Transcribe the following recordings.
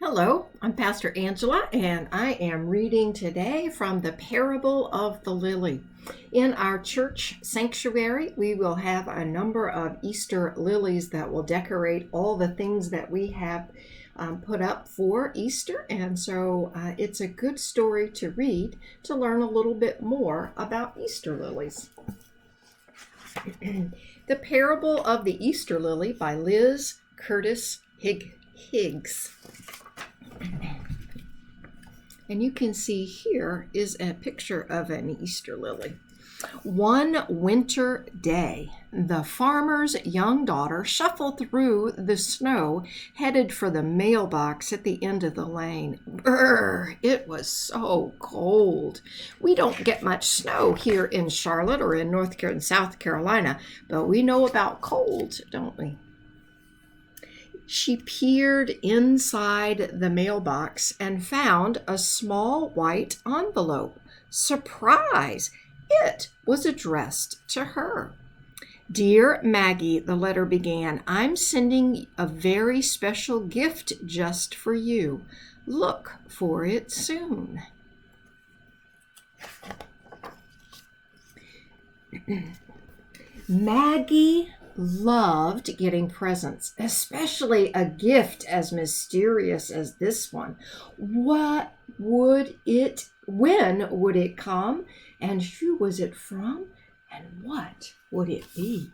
Hello, I'm Pastor Angela, and I am reading today from the Parable of the Lily. In our church sanctuary, we will have a number of Easter lilies that will decorate all the things that we have put up for Easter, and so it's a good story to read to learn a little bit more about Easter lilies. The Parable of the Easter Lily by Liz Curtis Higgs. And you can see here is a picture of an Easter lily. One winter day, the farmer's young daughter shuffled through the snow, headed for the mailbox at the end of the lane. Brr, it was so cold. We don't get much snow here in Charlotte or in North and South Carolina, but we know about cold, don't we? She peered inside the mailbox and found a small white envelope. Surprise! It was addressed to her. Dear Maggie, the letter began, I'm sending a very special gift just for you. Look for it soon. Maggie loved getting presents, especially a gift as mysterious as this one. When would it come? And who was it from? And what would it be?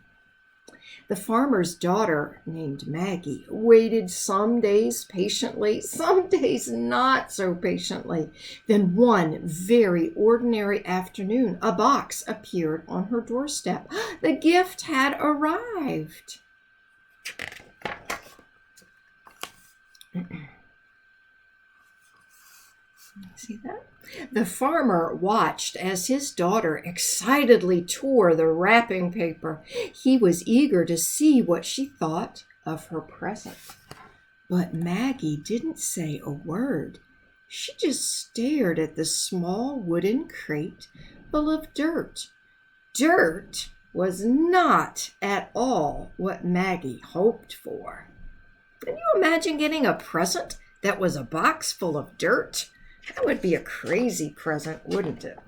The farmer's daughter, named Maggie, waited some days patiently, some days not so patiently. Then one very ordinary afternoon, a box appeared on her doorstep. The gift had arrived. See that? The farmer watched as his daughter excitedly tore the wrapping paper. He was eager to see what she thought of her present. But Maggie didn't say a word. She just stared at the small wooden crate full of dirt. Dirt was not at all what Maggie hoped for. Can you imagine getting a present that was a box full of dirt? That would be a crazy present, wouldn't it?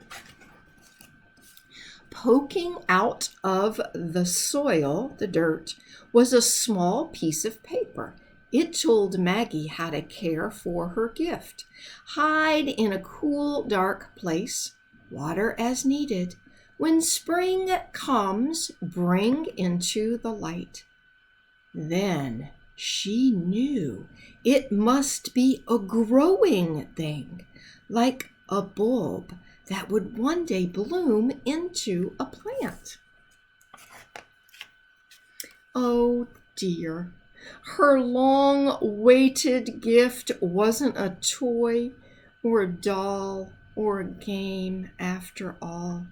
Poking out of the soil, the dirt, was a small piece of paper. It told Maggie how to care for her gift. Hide in a cool, dark place, water as needed. When spring comes, bring into the light. Then she knew it must be a growing thing, like a bulb that would one day bloom into a plant. Oh dear, her long-awaited gift wasn't a toy or a doll or a game after all.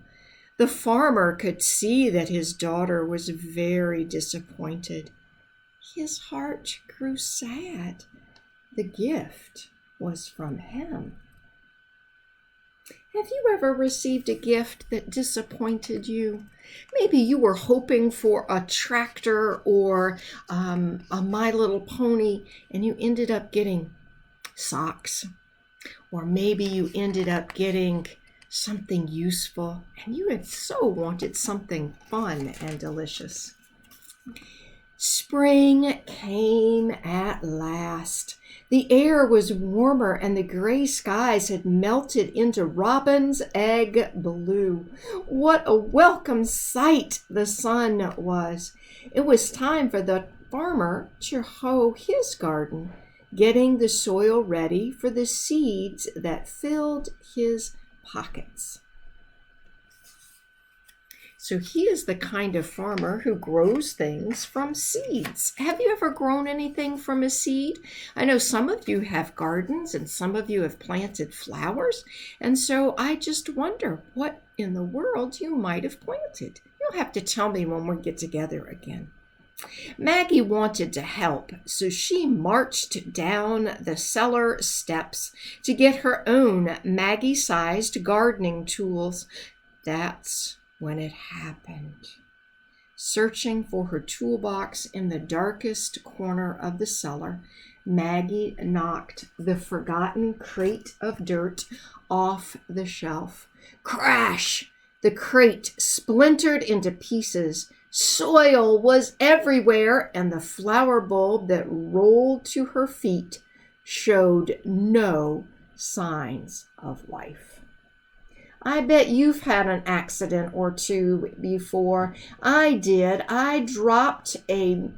The farmer could see that his daughter was very disappointed. His heart grew sad. The gift was from him. Have you ever received a gift that disappointed you? Maybe you were hoping for a tractor or a My Little Pony, and you ended up getting socks. Or maybe you ended up getting something useful, and you had so wanted something fun and delicious. Spring came at last. The air was warmer and the gray skies had melted into robin's egg blue. What a welcome sight the sun was. It was time for the farmer to hoe his garden, getting the soil ready for the seeds that filled his pockets. So he is the kind of farmer who grows things from seeds. Have you ever grown anything from a seed? I know some of you have gardens and some of you have planted flowers. And so I just wonder what in the world you might have planted. You'll have to tell me when we get together again. Maggie wanted to help, so she marched down the cellar steps to get her own Maggie-sized gardening tools. That's when it happened. Searching for her toolbox in the darkest corner of the cellar, Maggie knocked the forgotten crate of dirt off the shelf. Crash! The crate splintered into pieces. Soil was everywhere, and the flower bulb that rolled to her feet showed no signs of life. I bet you've had an accident or two before. I did. I dropped a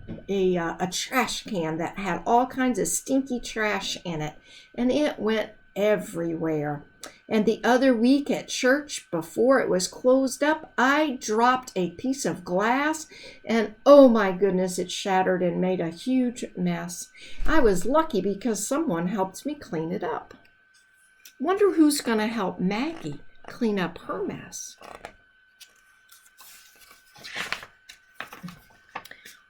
trash can that had all kinds of stinky trash in it, and it went everywhere. And the other week at church, before it was closed up, I dropped a piece of glass, and oh my goodness, it shattered and made a huge mess. I was lucky because someone helped me clean it up. Wonder who's going to help Maggie clean up her mess.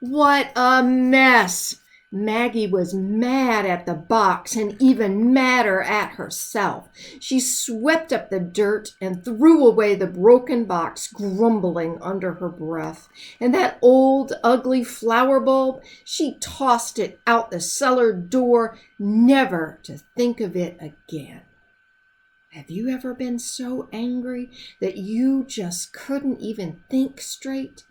What a mess! Maggie was mad at the box and even madder at herself. She swept up the dirt and threw away the broken box, grumbling under her breath. And that old, ugly flower bulb, she tossed it out the cellar door, never to think of it again. Have you ever been so angry that you just couldn't even think straight?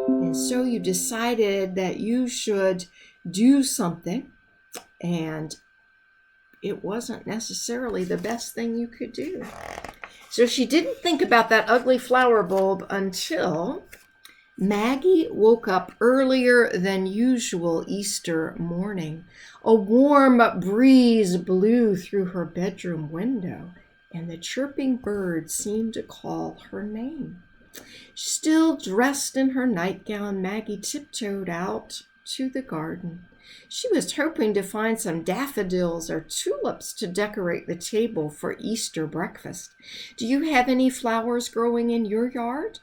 And so you decided that you should do something, and it wasn't necessarily the best thing you could do. So she didn't think about that ugly flower bulb until Maggie woke up earlier than usual Easter morning. A warm breeze blew through her bedroom window, and the chirping birds seemed to call her name. Still dressed in her nightgown, Maggie tiptoed out to the garden. She was hoping to find some daffodils or tulips to decorate the table for Easter breakfast. Do you have any flowers growing in your yard?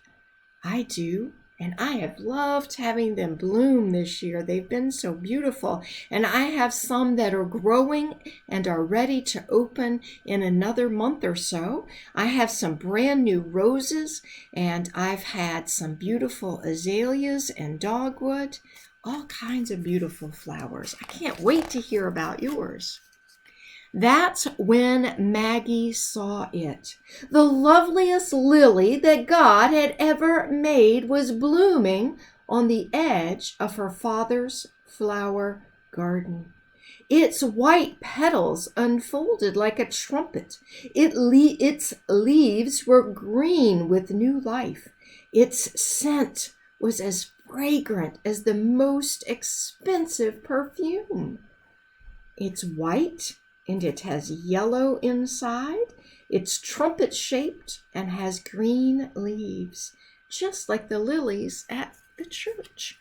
I do, and I have loved having them bloom this year. They've been so beautiful, and I have some that are growing and are ready to open in another month or so. I have some brand new roses, and I've had some beautiful azaleas and dogwood, all kinds of beautiful flowers. I can't wait to hear about yours. That's when Maggie saw it. The loveliest lily that God had ever made was blooming on the edge of her father's flower garden. Its white petals unfolded like a trumpet. Its leaves were green with new life. Its scent was as fragrant as the most expensive perfume. It's white, and it has yellow inside. It's trumpet-shaped and has green leaves, just like the lilies at the church.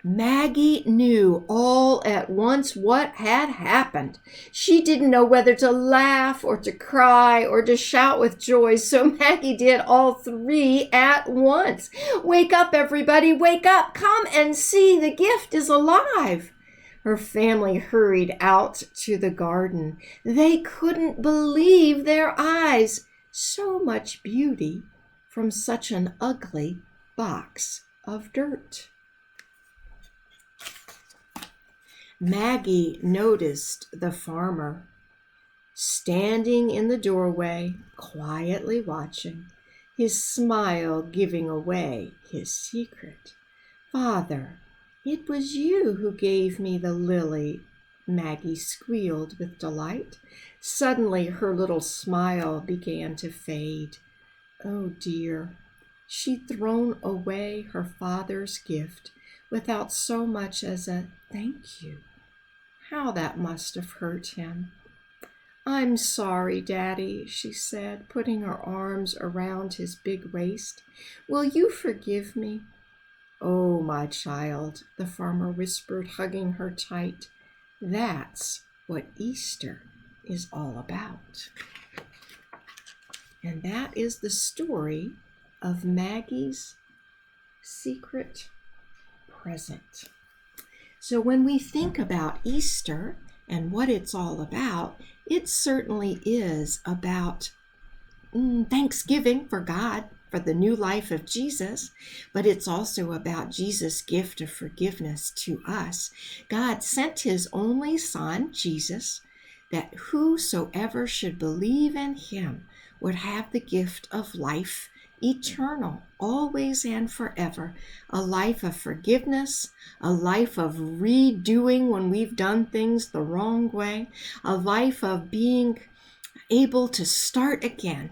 Maggie knew all at once what had happened. She didn't know whether to laugh or to cry or to shout with joy, so Maggie did all three at once. Wake up, everybody, wake up. Come and see, the gift is alive. Her family hurried out to the garden. They couldn't believe their eyes. So much beauty from such an ugly box of dirt. Maggie noticed the farmer standing in the doorway, quietly watching, his smile giving away his secret. Father, it was you who gave me the lily, Maggie squealed with delight. Suddenly her little smile began to fade. Oh dear, she'd thrown away her father's gift without so much as a thank you. How that must have hurt him. I'm sorry, Daddy, she said, putting her arms around his big waist. Will you forgive me? Oh, my child, the farmer whispered, hugging her tight. That's what Easter is all about. And that is the story of Maggie's secret present. So when we think about Easter and what it's all about, it certainly is about thanksgiving for God for the new life of Jesus, but it's also about Jesus' gift of forgiveness to us. God sent his only Son, Jesus, that whosoever should believe in him would have the gift of life eternal, always and forever, a life of forgiveness, a life of redoing when we've done things the wrong way, a life of being able to start again.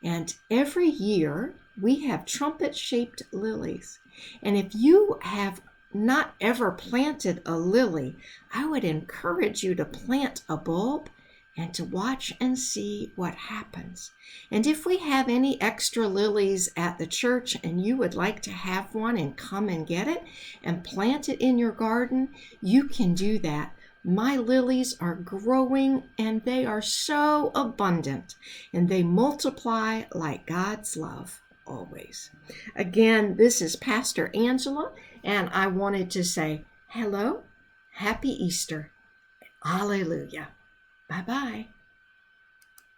And every year we have trumpet-shaped lilies. And if you have not ever planted a lily, I would encourage you to plant a bulb and to watch and see what happens. And if we have any extra lilies at the church and you would like to have one and come and get it and plant it in your garden, you can do that. My lilies are growing and they are so abundant and they multiply like God's love always. Again, this is Pastor Angela, and I wanted to say hello, happy Easter, hallelujah. Bye-bye.